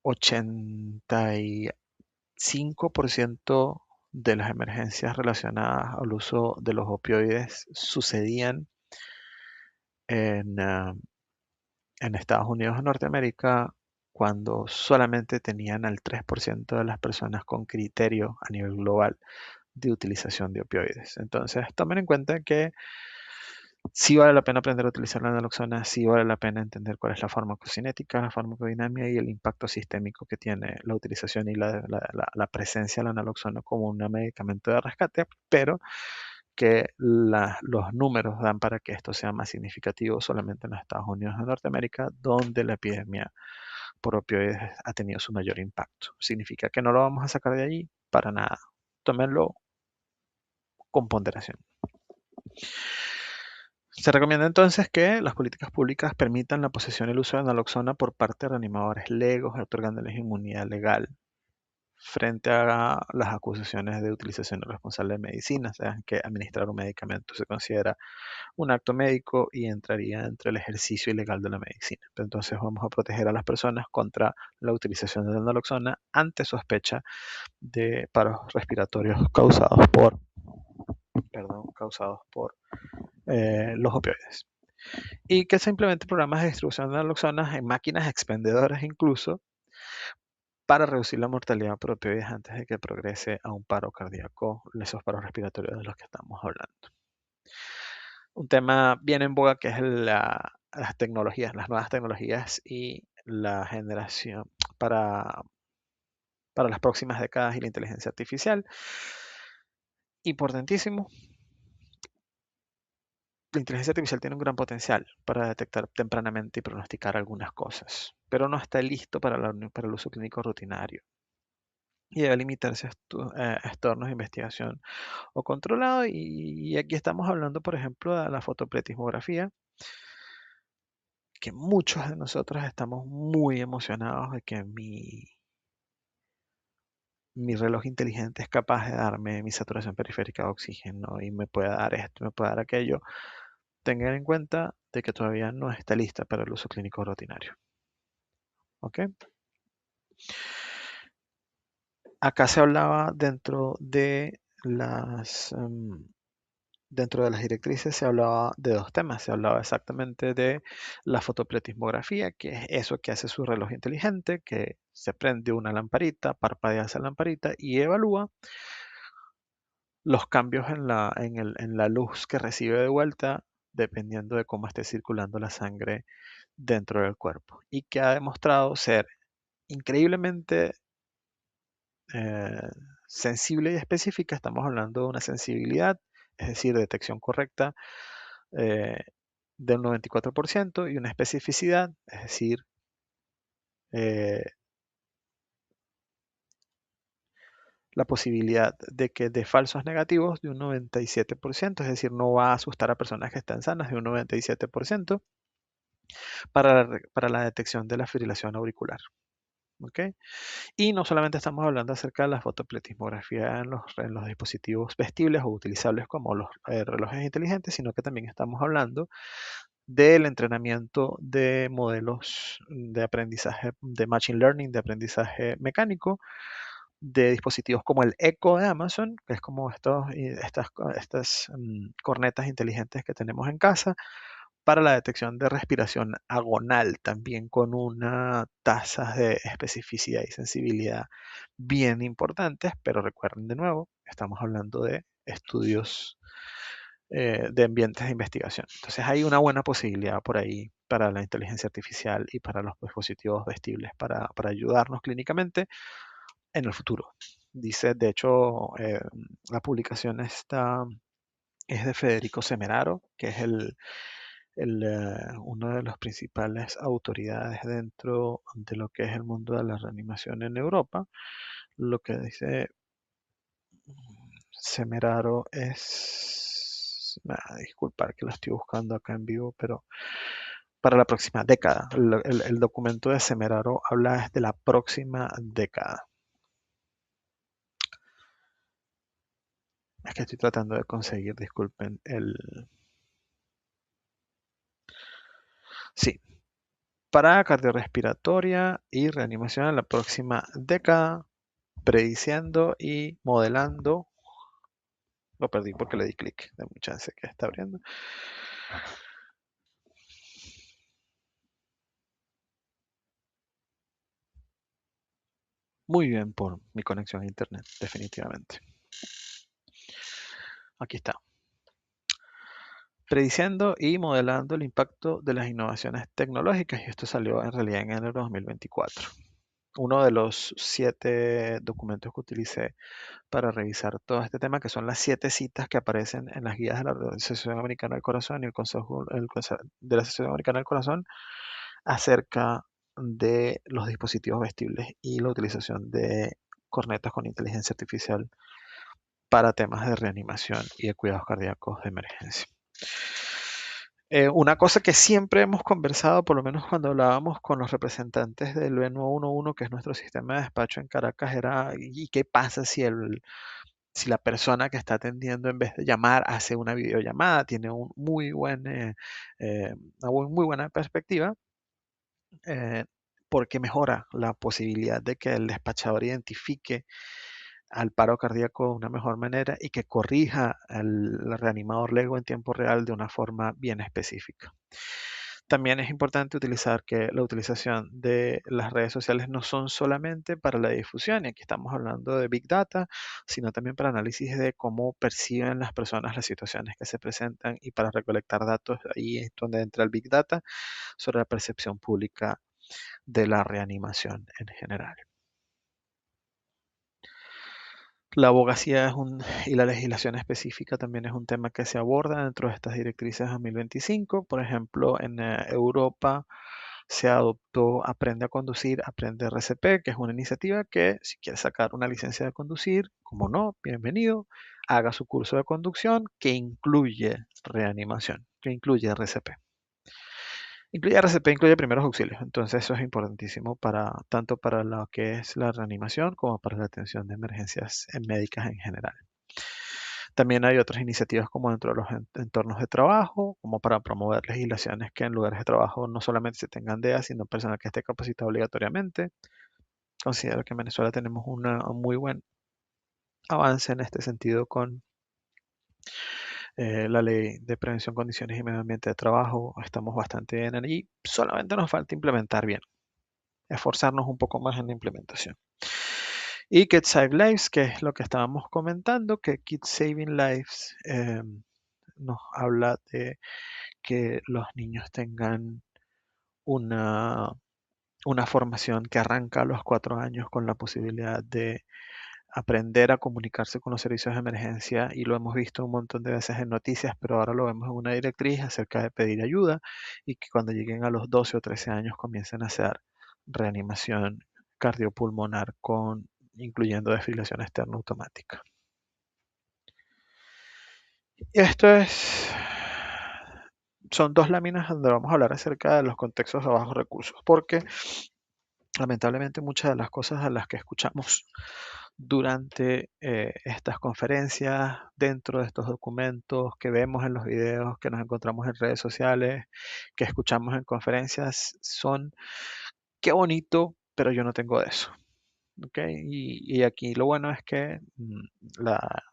85% de las emergencias relacionadas al uso de los opioides sucedían en, en Estados Unidos de Norteamérica cuando solamente tenían al 3% de las personas con criterio a nivel global de utilización de opioides. Entonces, tomen en cuenta que sí vale la pena aprender a utilizar la naloxona, sí vale la pena entender cuál es la farmacocinética, la farmacodinámica y el impacto sistémico que tiene la utilización y la presencia de la naloxona como un medicamento de rescate, pero que los números dan para que esto sea más significativo solamente en los Estados Unidos de Norteamérica, donde la epidemia por opioides ha tenido su mayor impacto. ¿Significa que no lo vamos a sacar de allí? Para nada. Tómenlo con ponderación. Se recomienda entonces que las políticas públicas permitan la posesión y el uso de naloxona por parte de reanimadores legos, otorgándoles inmunidad legal frente a las acusaciones de utilización irresponsable de medicina, o sea, que administrar un medicamento se considera un acto médico y entraría entre el ejercicio ilegal de la medicina. Entonces vamos a proteger a las personas contra la utilización de la naloxona ante sospecha de paros respiratorios causados por los opioides. Y que se implementen programas de distribución de naloxona en máquinas expendedoras incluso para reducir la mortalidad por opioides antes de que progrese a un paro cardíaco, esos paros respiratorios de los que estamos hablando. Un tema bien en boga que es las tecnologías, las nuevas tecnologías y la generación para, para las próximas décadas y la inteligencia artificial. Importantísimo. La inteligencia artificial tiene un gran potencial para detectar tempranamente y pronosticar algunas cosas, pero no está listo para el uso clínico rutinario. y debe limitarse a estornos de investigación o controlado. Y aquí estamos hablando, por ejemplo, de la fotoplatismografía, que muchos de nosotros estamos muy emocionados de que mi reloj inteligente es capaz de darme mi saturación periférica de oxígeno y me puede dar esto, me puede dar aquello. Tengan en cuenta de que todavía no está lista para el uso clínico rutinario. ¿Ok? Acá se hablaba dentro de las directrices se hablaba de dos temas. Se hablaba exactamente de la fotopletismografía, que es eso que hace su reloj inteligente, que se prende una lamparita, parpadea esa lamparita y evalúa los cambios en la luz que recibe de vuelta, dependiendo de cómo esté circulando la sangre dentro del cuerpo. Y que ha demostrado ser increíblemente eh, sensible y específica. Estamos hablando de una sensibilidad, es decir, detección correcta eh, del 94% y una especificidad, es decir, eh, la posibilidad de que de falsos negativos de un 97%, es decir, no va a asustar a personas que están sanas de un 97% para la detección de la fibrilación auricular. ¿Ok? Y no solamente estamos hablando acerca de la fotopletismografía en los dispositivos vestibles o utilizables como los relojes inteligentes, sino que también estamos hablando del entrenamiento de modelos de aprendizaje, de machine learning, de aprendizaje mecánico, de dispositivos como el Echo de Amazon, que es como estas cornetas inteligentes que tenemos en casa, para la detección de respiración agonal, también con una tasa de especificidad y sensibilidad bien importantes, pero recuerden de nuevo, estamos hablando de estudios de ambientes de investigación. Entonces hay una buena posibilidad por ahí para la inteligencia artificial y para los dispositivos vestibles para ayudarnos clínicamente en el futuro. Dice, de hecho, la publicación está, es de Federico Semeraro, que es una de las principales autoridades dentro de lo que es el mundo de la reanimación en Europa. Lo que dice Semeraro es, disculpar que lo estoy buscando acá en vivo, pero para la próxima década. El documento de Semeraro habla de la próxima década. Es que estoy tratando de conseguir, disculpen, Sí, parada cardiorrespiratoria y reanimación en la próxima década, prediciendo y modelando. Lo perdí porque le di clic, de mucha chance que está abriendo. Muy bien por mi conexión a internet, definitivamente. Aquí está. Prediciendo y modelando el impacto de las innovaciones tecnológicas, y esto salió en realidad en enero de 2024. Uno de los 7 documentos que utilicé para revisar todo este tema, que son las 7 citas que aparecen en las guías de la Asociación Americana del Corazón y el Consejo de la Asociación Americana del Corazón acerca de los dispositivos vestibles y la utilización de cornetas con inteligencia artificial para temas de reanimación y de cuidados cardíacos de emergencia. Una cosa que siempre hemos conversado, por lo menos cuando hablábamos con los representantes del B911, que es nuestro sistema de despacho en Caracas, era ¿y qué pasa si la persona que está atendiendo en vez de llamar hace una videollamada? Tiene una muy buena perspectiva, eh, porque mejora la posibilidad de que el despachador identifique al paro cardíaco de una mejor manera y que corrija al reanimador luego en tiempo real de una forma bien específica. También es importante utilizar que la utilización de las redes sociales no son solamente para la difusión, y aquí estamos hablando de Big Data, sino también para análisis de cómo perciben las personas las situaciones que se presentan y para recolectar datos. Ahí es donde entra el Big Data sobre la percepción pública de la reanimación en general. La abogacía y la legislación específica también es un tema que se aborda dentro de estas directrices 2025. Por ejemplo, en Europa se adoptó Aprende a Conducir, Aprende RCP, que es una iniciativa que si quiere sacar una licencia de conducir, como no, bienvenido, haga su curso de conducción que incluye reanimación, que incluye RCP. Incluye RCP, incluye primeros auxilios, entonces eso es importantísimo para tanto para lo que es la reanimación como para la atención de emergencias médicas en general. También hay otras iniciativas como dentro de los entornos de trabajo, como para promover legislaciones que en lugares de trabajo no solamente se tengan DEA, sino personal que esté capacitado obligatoriamente. Considero que en Venezuela tenemos un muy buen avance en este sentido con la ley de prevención, condiciones y medio ambiente de trabajo. Estamos bastante bien allí. Solamente nos falta implementar bien, esforzarnos un poco más en la implementación. Y Kids Save Lives, que es lo que estábamos comentando, que Kids Saving Lives nos habla de que los niños tengan una, una formación que arranca a los 4 años con la posibilidad de aprender a comunicarse con los servicios de emergencia y lo hemos visto un montón de veces en noticias, pero ahora lo vemos en una directriz acerca de pedir ayuda y que cuando lleguen a los 12 o 13 años comiencen a hacer reanimación cardiopulmonar con incluyendo desfibrilación externa automática. Esto son dos láminas donde vamos a hablar acerca de los contextos de bajos recursos, porque lamentablemente muchas de las cosas a las que escuchamos durante estas conferencias, dentro de estos documentos que vemos en los videos, que nos encontramos en redes sociales, que escuchamos en conferencias, son qué bonito, pero yo no tengo de eso. ¿Ok? Y aquí lo bueno es que la,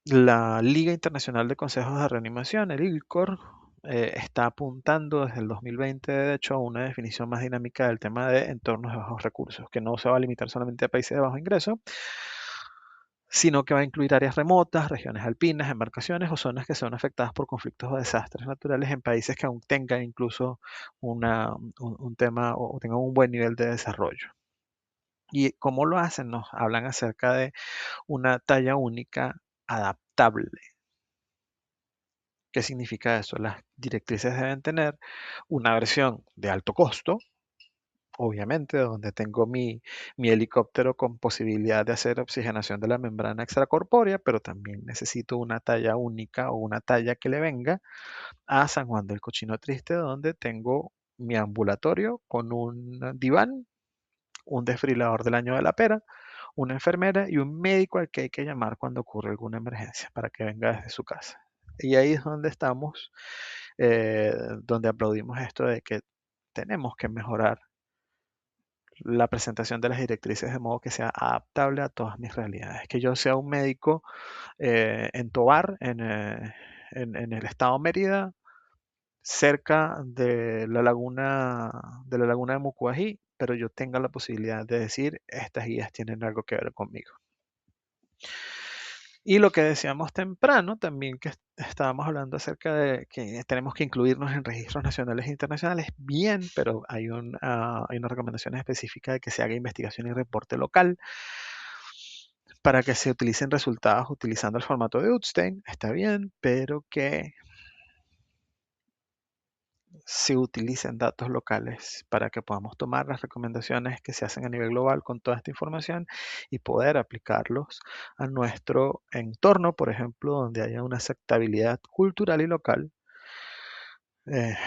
la Liga Internacional de Consejos de Reanimación, el ILCOR, está apuntando desde el 2020, de hecho, a una definición más dinámica del tema de entornos de bajos recursos, que no se va a limitar solamente a países de bajo ingreso, sino que va a incluir áreas remotas, regiones alpinas, embarcaciones o zonas que son afectadas por conflictos o desastres naturales en países que aún tengan incluso un tema o tengan un buen nivel de desarrollo. ¿Y cómo lo hacen? Nos hablan acerca de una talla única adaptable. ¿Qué significa eso? Las directrices deben tener una versión de alto costo, obviamente, donde tengo mi helicóptero con posibilidad de hacer oxigenación de la membrana extracorpórea, pero también necesito una talla única o una talla que le venga a San Juan del Cochino Triste, donde tengo mi ambulatorio con un diván, un desfibrilador del año de la pera, una enfermera y un médico al que hay que llamar cuando ocurre alguna emergencia para que venga desde su casa. Y ahí es donde estamos, donde aplaudimos esto de que tenemos que mejorar la presentación de las directrices de modo que sea adaptable a todas mis realidades. Que yo sea un médico en Tobar, en el estado Mérida, cerca de la laguna de Mucuají, pero yo tenga la posibilidad de decir, estas guías tienen algo que ver conmigo. Y lo que decíamos temprano, también que estábamos hablando acerca de que tenemos que incluirnos en registros nacionales e internacionales, bien, pero hay una recomendación específica de que se haga investigación y reporte local para que se utilicen resultados utilizando el formato de Utstein, está bien, pero que se utilicen datos locales para que podamos tomar las recomendaciones que se hacen a nivel global con toda esta información y poder aplicarlos a nuestro entorno, por ejemplo, donde haya una aceptabilidad cultural y local, eh,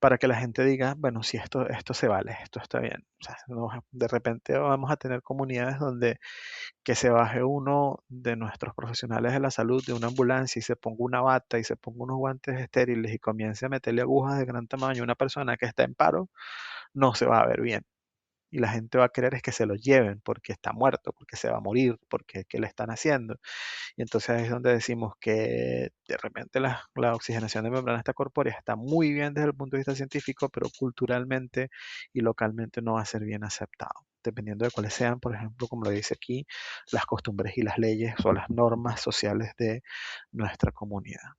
para que la gente diga, bueno, si esto se vale, esto está bien. O sea, de repente vamos a tener comunidades donde que se baje uno de nuestros profesionales de la salud de una ambulancia y se ponga una bata y se ponga unos guantes estériles y comience a meterle agujas de gran tamaño a una persona que está en paro, no se va a ver bien. Y la gente va a querer es que se lo lleven porque está muerto, porque se va a morir, porque ¿qué le están haciendo? Y entonces es donde decimos que de repente la oxigenación de membrana extracorpórea está muy bien desde el punto de vista científico, pero culturalmente y localmente no va a ser bien aceptado, dependiendo de cuáles sean, por ejemplo, como lo dice aquí, las costumbres y las leyes o las normas sociales de nuestra comunidad.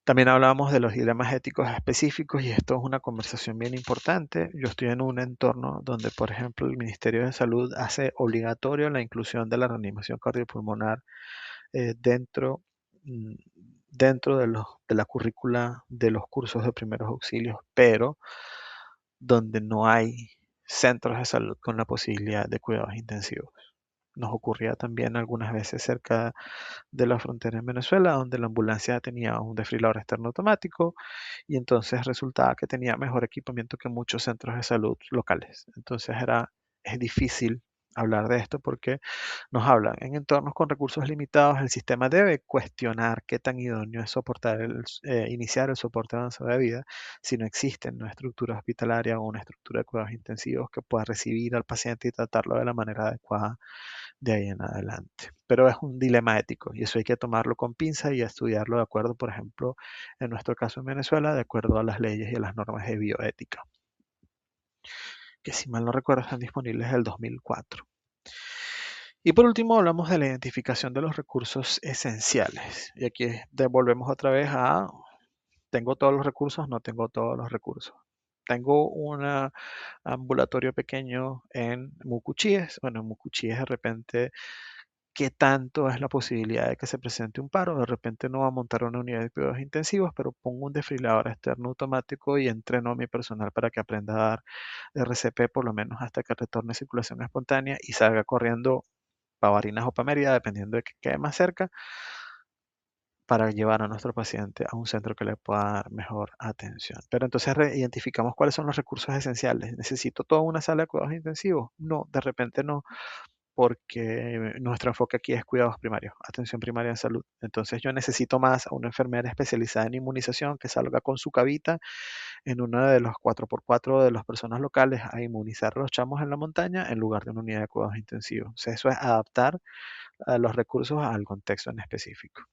También hablábamos de los dilemas éticos específicos y esto es una conversación bien importante. Yo estoy en un entorno donde, por ejemplo, el Ministerio de Salud hace obligatorio la inclusión de la reanimación cardiopulmonar dentro dentro de la currícula de los cursos de primeros auxilios, pero donde no hay centros de salud con la posibilidad de cuidados intensivos. Nos ocurría también algunas veces cerca de la frontera en Venezuela, donde la ambulancia tenía un desfibrilador externo automático y entonces resultaba que tenía mejor equipamiento que muchos centros de salud locales. Entonces es difícil hablar de esto porque nos hablan en entornos con recursos limitados, el sistema debe cuestionar qué tan idóneo es iniciar el soporte avanzado de vida si no existe una estructura hospitalaria o una estructura de cuidados intensivos que pueda recibir al paciente y tratarlo de la manera adecuada de ahí en adelante. Pero es un dilema ético y eso hay que tomarlo con pinza y estudiarlo de acuerdo, por ejemplo, en nuestro caso en Venezuela, de acuerdo a las leyes y a las normas de bioética, que si mal no recuerdo están disponibles desde el 2004. Y por último hablamos de la identificación de los recursos esenciales. Y aquí devolvemos otra vez a, ¿tengo todos los recursos? No tengo todos los recursos. Tengo un ambulatorio pequeño en Mucuchíes. Bueno, en Mucuchíes de repente qué tanto es la posibilidad de que se presente un paro. De repente no va a montar una unidad de cuidados intensivos, pero pongo un desfibrilador externo automático y entreno a mi personal para que aprenda a dar RCP por lo menos hasta que retorne circulación espontánea y salga corriendo para Barinas o para Mérida, dependiendo de que quede más cerca, para llevar a nuestro paciente a un centro que le pueda dar mejor atención. Pero entonces identificamos cuáles son los recursos esenciales. ¿Necesito toda una sala de cuidados intensivos? No, de repente no, porque nuestro enfoque aquí es cuidados primarios, atención primaria en salud. Entonces yo necesito más a una enfermera especializada en inmunización que salga con su cabita en uno de los 4x4 de las personas locales a inmunizar a los chamos en la montaña en lugar de una unidad de cuidados intensivos. O sea, eso es adaptar a los recursos al contexto en específico.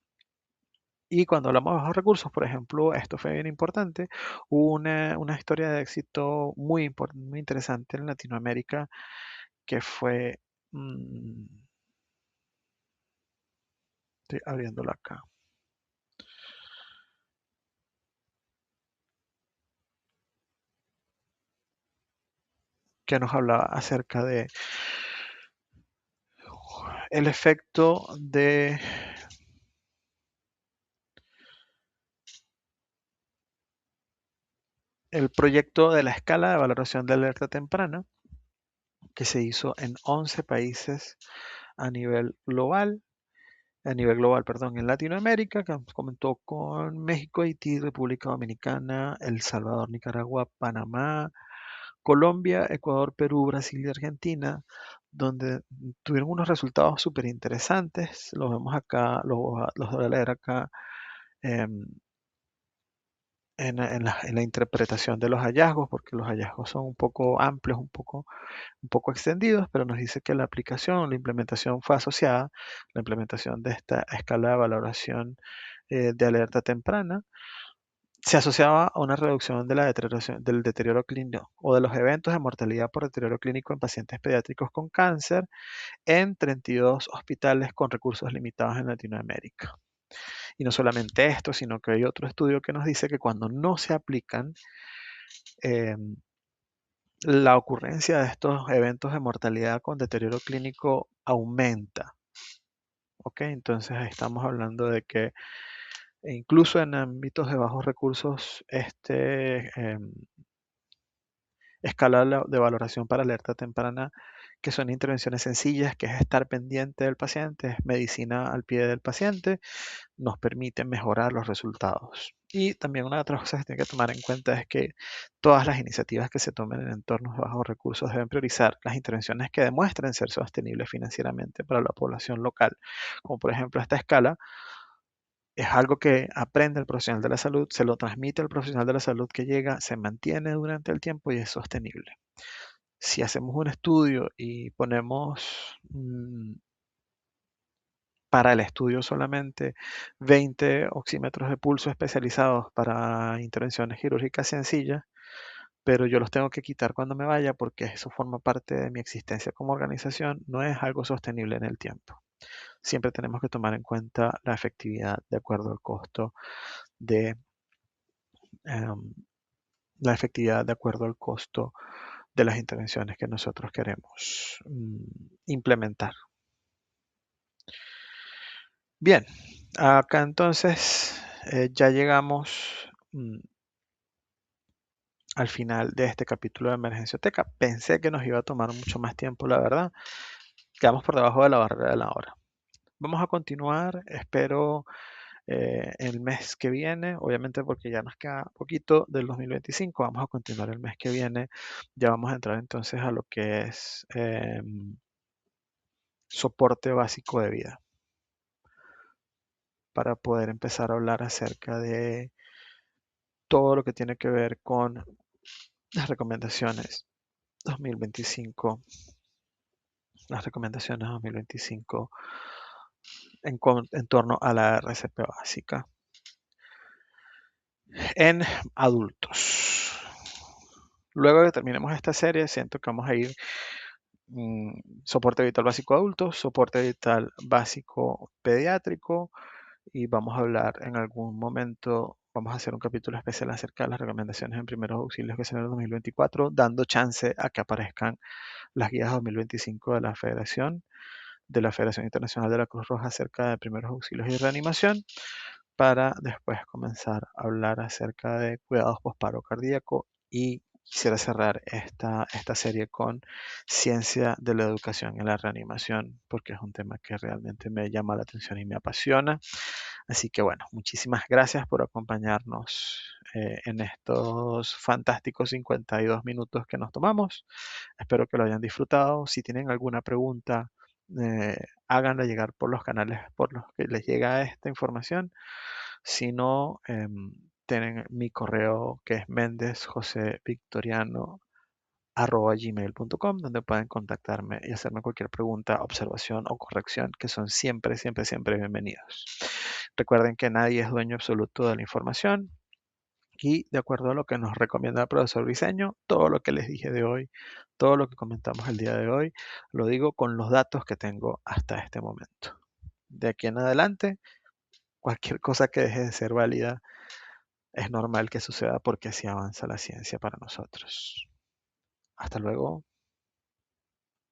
Y cuando hablamos de bajos recursos, por ejemplo, esto fue bien importante, hubo una historia de éxito muy interesante en Latinoamérica que fue, mm, estoy abriéndola acá, que nos hablaba acerca de el efecto de el proyecto de la escala de valoración de alerta temprana que se hizo en 11 países a nivel global, perdón, en Latinoamérica, que comentó con México, Haití, República Dominicana, El Salvador, Nicaragua, Panamá, Colombia, Ecuador, Perú, Brasil y Argentina, donde tuvieron unos resultados súper interesantes. Los vemos acá, los voy a leer acá em, en la interpretación de los hallazgos, porque los hallazgos son un poco amplios, un poco extendidos, pero nos dice que la aplicación, la implementación fue asociada, la implementación de esta escala de valoración de alerta temprana, se asociaba a una reducción de la deterioración, del deterioro clínico o de los eventos de mortalidad por deterioro clínico en pacientes pediátricos con cáncer en 32 hospitales con recursos limitados en Latinoamérica. Y no solamente esto, sino que hay otro estudio que nos dice que cuando no se aplican, eh, la ocurrencia de estos eventos de mortalidad con deterioro clínico aumenta. ¿Ok? Entonces estamos hablando de que incluso en ámbitos de bajos recursos, escala de valoración para alerta temprana, que son intervenciones sencillas, que es estar pendiente del paciente, es medicina al pie del paciente, nos permite mejorar los resultados. Y también una de las cosas que tiene que tomar en cuenta es que todas las iniciativas que se tomen en entornos de bajos recursos deben priorizar las intervenciones que demuestren ser sostenibles financieramente para la población local, como por ejemplo esta escala. Es algo que aprende el profesional de la salud, se lo transmite al profesional de la salud que llega, se mantiene durante el tiempo y es sostenible. Si hacemos un estudio y ponemos para el estudio solamente 20 oxímetros de pulso especializados para intervenciones quirúrgicas sencillas, pero yo los tengo que quitar cuando me vaya porque eso forma parte de mi existencia como organización, no es algo sostenible en el tiempo. Siempre tenemos que tomar en cuenta la efectividad de acuerdo al costo de em, la efectividad de acuerdo al costo de las intervenciones que nosotros queremos implementar. Bien, acá entonces Ya llegamos al final de este capítulo de Emergencioteca. Pensé que nos iba a tomar mucho más tiempo, la verdad. Quedamos por debajo de la barrera de la hora. Vamos a continuar, espero el mes que viene, obviamente porque ya nos queda poquito del 2025, vamos a continuar el mes que viene, ya vamos a entrar entonces a lo que es soporte básico de vida, para poder empezar a hablar acerca de todo lo que tiene que ver con las recomendaciones 2025, las recomendaciones 2025 en torno a la RCP básica en adultos. Luego que terminemos esta serie, siento que vamos a ir soporte vital básico adulto, soporte vital básico pediátrico y vamos a hablar en algún momento, vamos a hacer un capítulo especial acerca de las recomendaciones en primeros auxilios que será el 2024, dando chance a que aparezcan las guías 2025 de la Federación Internacional de la Cruz Roja acerca de primeros auxilios y reanimación, para después comenzar a hablar acerca de cuidados posparo cardíaco y quisiera cerrar esta serie con ciencia de la educación en la reanimación, porque es un tema que realmente me llama la atención y me apasiona. Así que bueno, muchísimas gracias por acompañarnos en estos fantásticos 52 minutos que nos tomamos. Espero que lo hayan disfrutado. Si tienen alguna pregunta, háganla llegar por los canales por los que les llega esta información. Si no, tienen mi correo que es mendezjosevictoriano@gmail.com, donde pueden contactarme y hacerme cualquier pregunta, observación o corrección, que son siempre, siempre, siempre bienvenidos. Recuerden que nadie es dueño absoluto de la información y de acuerdo a lo que nos recomienda el profesor Briceño, todo lo que les dije de hoy, todo lo que comentamos el día de hoy, lo digo con los datos que tengo hasta este momento. De aquí en adelante, cualquier cosa que deje de ser válida es normal que suceda porque así avanza la ciencia para nosotros. Hasta luego.